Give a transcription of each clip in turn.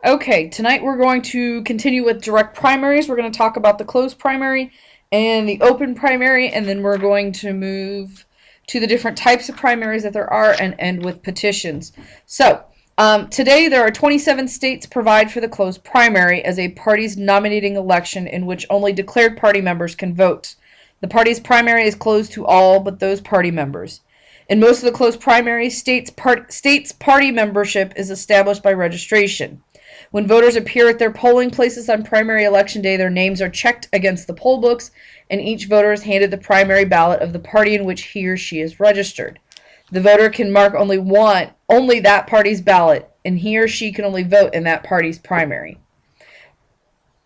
Okay, tonight we're going to continue with direct primaries. We're going to talk about the closed primary and the open primary, and then we're going to move to the different types of primaries that there are and end with petitions. So, today there are 27 states provide for the closed primary as a party's nominating election in which only declared party members can vote. The party's primary is closed to all but those party members. In most of the closed primaries, states party membership is established by registration. When voters appear at their polling places on primary election day, their names are checked against the poll books, and each voter is handed the primary ballot of the party in which he or she is registered. The voter can mark only that party's ballot, and he or she can only vote in that party's primary.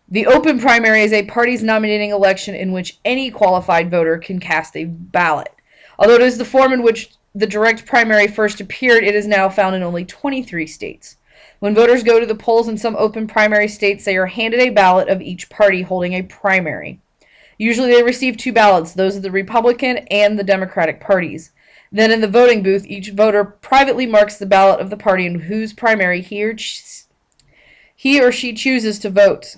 The open primary is a party's nominating election in which any qualified voter can cast a ballot. Although it is the form in which the direct primary first appeared, it is now found in only 23 states. When voters go to the polls in some open primary states, they are handed a ballot of each party holding a primary. Usually they receive two ballots, those of the Republican and the Democratic parties. Then in the voting booth, each voter privately marks the ballot of the party in whose primary he or she chooses to vote.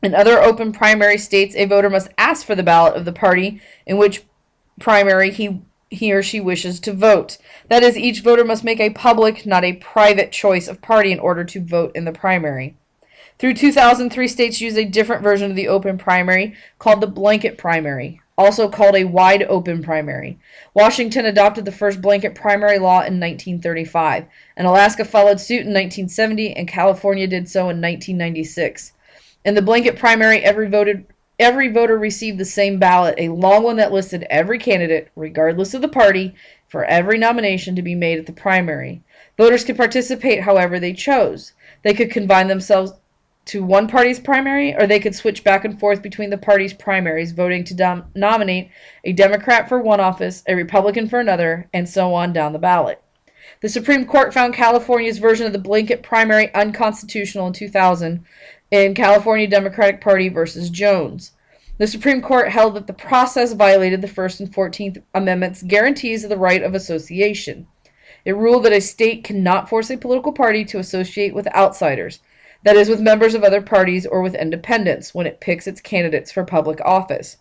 In other open primary states, a voter must ask for the ballot of the party in which primary he or she wishes to vote. That is, each voter must make a public, not a private choice of party in order to vote in the primary. Through 2003, states used a different version of the open primary called the blanket primary, also called a wide open primary. Washington adopted the first blanket primary law in 1935, and Alaska followed suit in 1970, and California did so in 1996. In the blanket primary, every voter received the same ballot, a long one that listed every candidate, regardless of the party, for every nomination to be made at the primary. Voters could participate however they chose. They could confine themselves to one party's primary, or they could switch back and forth between the party's primaries, voting to nominate a Democrat for one office, a Republican for another, and so on down the ballot. The Supreme Court found California's version of the blanket primary unconstitutional in 2000 in California Democratic Party versus Jones. The Supreme Court held that the process violated the First and 14th Amendments' guarantees of the right of association. It ruled that a state cannot force a political party to associate with outsiders, that is, with members of other parties or with independents, when it picks its candidates for public office.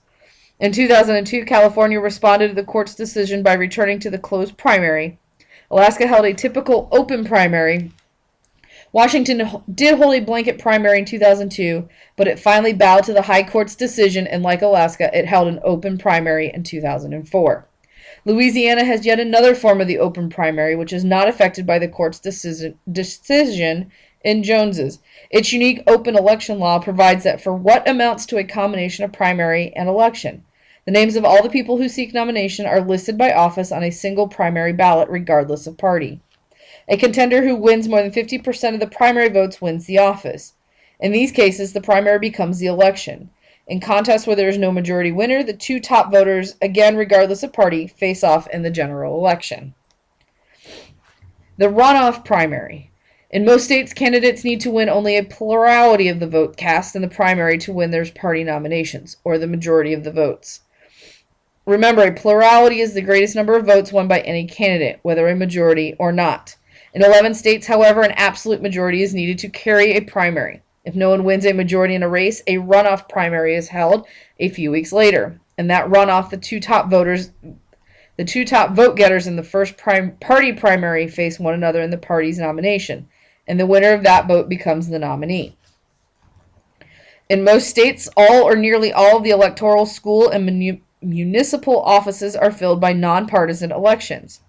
In 2002, California responded to the court's decision by returning to the closed primary. Alaska held a typical open primary. Washington did hold a blanket primary in 2002, but it finally bowed to the High Court's decision, and like Alaska, it held an open primary in 2004. Louisiana has yet another form of the open primary, which is not affected by the court's decision in Jones's. Its unique open election law provides that for what amounts to a combination of primary and election, the names of all the people who seek nomination are listed by office on a single primary ballot, regardless of party. A contender who wins more than 50% of the primary votes wins the office. In these cases, the primary becomes the election. In contests where there is no majority winner, the two top voters, again regardless of party, face off in the general election. The runoff primary. In most states, candidates need to win only a plurality of the vote cast in the primary to win their party nominations, or the majority of the votes. Remember, a plurality is the greatest number of votes won by any candidate, whether a majority or not. In 11 states, however, an absolute majority is needed to carry a primary. If no one wins a majority in a race, a runoff primary is held a few weeks later. In that runoff, the two top vote getters in the first party primary face one another in the party's nomination, and the winner of that vote becomes the nominee. In most states, all or nearly all of the electoral, school, and municipal offices are filled by nonpartisan elections.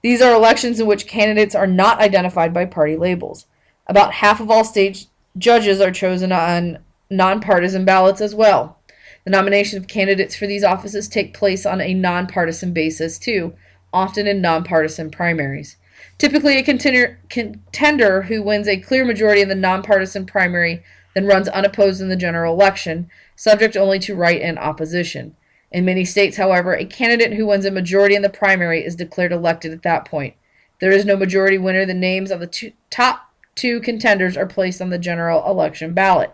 These are elections in which candidates are not identified by party labels. About half of all state judges are chosen on nonpartisan ballots as well. The nomination of candidates for these offices take place on a nonpartisan basis too, often in nonpartisan primaries. Typically, a contender who wins a clear majority in the nonpartisan primary then runs unopposed in the general election, subject only to write-in opposition. In many states, however, a candidate who wins a majority in the primary is declared elected at that point. If there is no majority winner, the names of the top two contenders are placed on the general election ballot.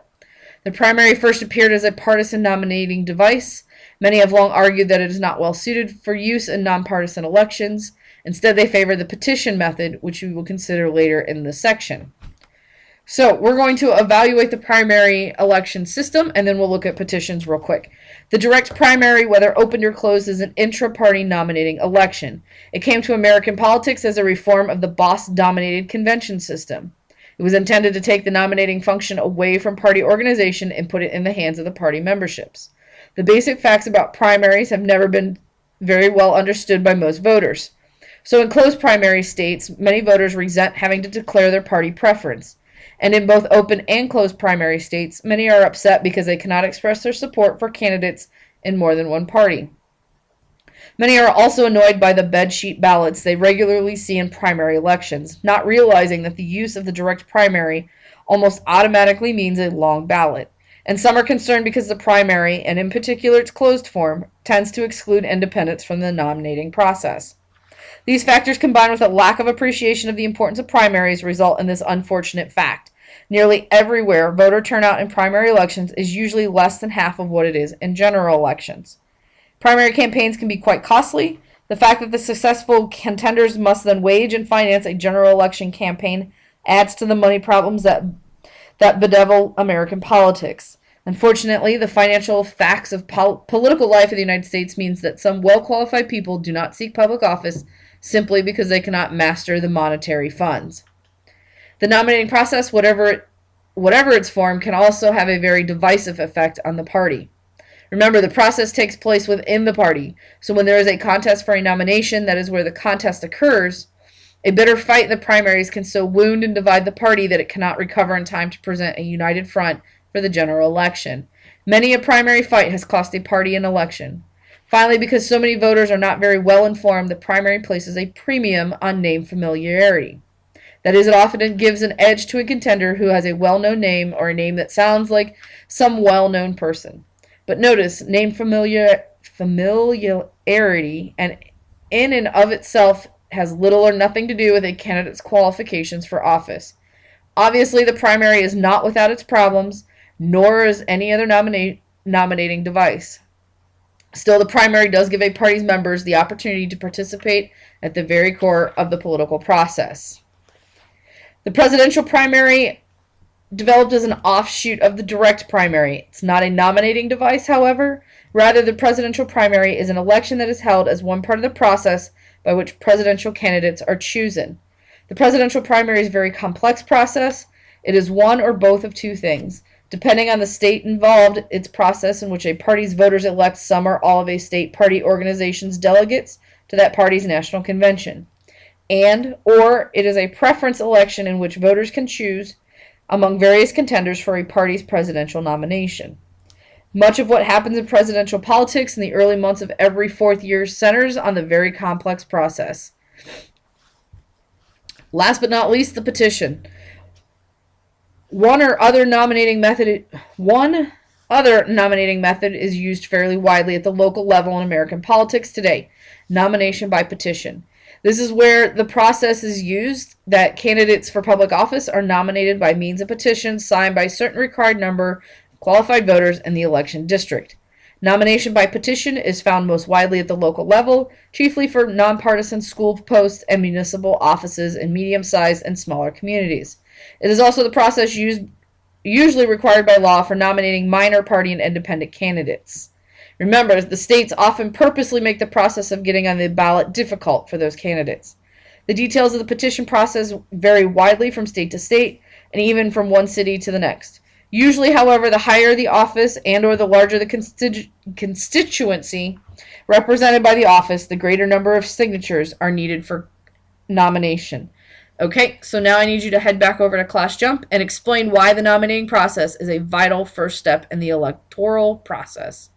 The primary first appeared as a partisan nominating device. Many have long argued that it is not well suited for use in nonpartisan elections. Instead, they favor the petition method, which we will consider later in this section. So we're going to evaluate the primary election system, and then we'll look at petitions real quick. The direct primary, whether open or closed, is an intra-party nominating election. It came to American politics as a reform of the boss-dominated convention system. It was intended to take the nominating function away from party organization and put it in the hands of the party memberships. The basic facts about primaries have never been very well understood by most voters. So in closed primary states, many voters resent having to declare their party preference. And in both open and closed primary states, many are upset because they cannot express their support for candidates in more than one party. Many are also annoyed by the bedsheet ballots they regularly see in primary elections, not realizing that the use of the direct primary almost automatically means a long ballot. And some are concerned because the primary, and in particular its closed form, tends to exclude independents from the nominating process. These factors, combined with a lack of appreciation of the importance of primaries, result in this unfortunate fact. Nearly everywhere, voter turnout in primary elections is usually less than half of what it is in general elections. Primary campaigns can be quite costly. The fact that the successful contenders must then wage and finance a general election campaign adds to the money problems that bedevil American politics. Unfortunately, the financial facts of political life in the United States means that some well-qualified people do not seek public office simply because they cannot master the monetary funds. The nominating process, whatever its form, can also have a very divisive effect on the party. Remember, the process takes place within the party, so when there is a contest for a nomination, that is where the contest occurs. A bitter fight in the primaries can so wound and divide the party that it cannot recover in time to present a united front for the general election. Many a primary fight has cost a party an election. Finally, because so many voters are not very well informed, the primary places a premium on name familiarity. That is, it often gives an edge to a contender who has a well-known name or a name that sounds like some well-known person. But notice, name familiarity and in and of itself has little or nothing to do with a candidate's qualifications for office. Obviously, the primary is not without its problems, nor is any other nominating device. Still, the primary does give a party's members the opportunity to participate at the very core of the political process. The presidential primary developed as an offshoot of the direct primary. It's not a nominating device, however. Rather, the presidential primary is an election that is held as one part of the process by which presidential candidates are chosen. The presidential primary is a very complex process. It is one or both of two things. Depending on the state involved, it's a process in which a party's voters elect some or all of a state party organization's delegates to that party's national convention. Or it is a preference election in which voters can choose among various contenders for a party's presidential nomination. Much of what happens in presidential politics in the early months of every fourth year centers on the very complex process. Last but not least, the petition. One other nominating method is used fairly widely at the local level in American politics today: nomination by petition. This is where the process is used that candidates for public office are nominated by means of petitions signed by a certain required number of qualified voters in the election district. Nomination by petition is found most widely at the local level, chiefly for nonpartisan school posts and municipal offices in medium-sized and smaller communities. It is also the process usually required by law for nominating minor party and independent candidates. Remember, the states often purposely make the process of getting on the ballot difficult for those candidates. The details of the petition process vary widely from state to state and even from one city to the next. Usually, however, the higher the office and or the larger the constituency represented by the office, the greater number of signatures are needed for nomination. Okay, so now I need you to head back over to Class Jump and explain why the nominating process is a vital first step in the electoral process.